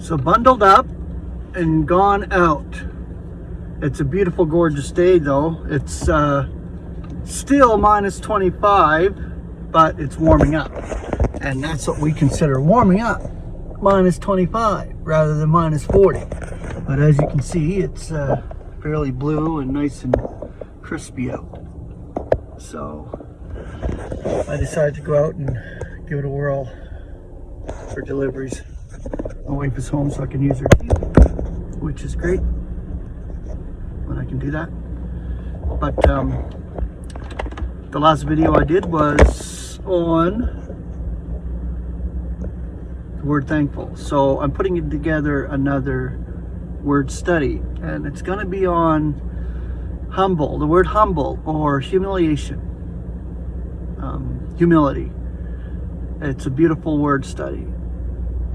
So bundled up and gone out. It's a beautiful, gorgeous day though. It's still minus 25, but it's warming up. And that's what we consider warming up. Minus 25 rather than minus 40. But as you can see, it's fairly blue and nice and crispy out. So I decided to go out and give it a whirl for deliveries. My wife is home so I can use her teeth, which is great when I can do that. But the last video I did was on the word thankful. So I'm putting together another word study, and it's going to be on humble, the word humble or humiliation, humility. It's a beautiful word study,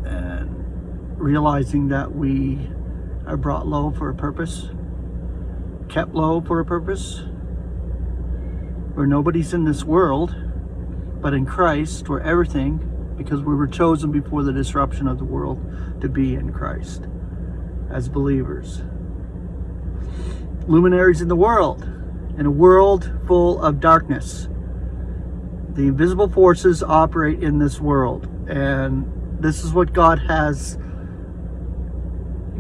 and realizing that we are brought low for a purpose, kept low for a purpose. Where nobody's in this world, but in Christ we're everything, because we were chosen before the disruption of the world to be in Christ as believers. Luminaries in the world, in a world full of darkness. The invisible forces operate in this world, and this is what God has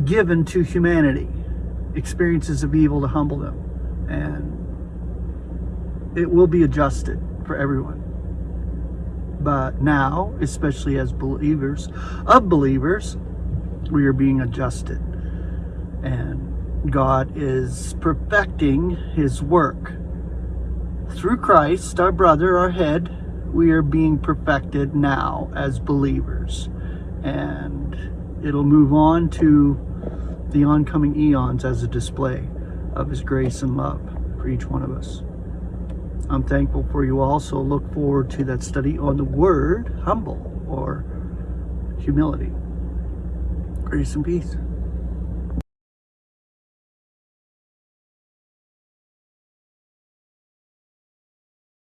given to humanity, experiences of evil to humble them, and it will be adjusted for everyone. But now, especially as believers, we are being adjusted, and God is perfecting his work through Christ, our brother, our head. We are being perfected now as believers, and it'll move on to the oncoming eons as a display of his grace and love for each one of us. I'm thankful for you all, so look forward to that study on the word humble or humility. Grace and peace.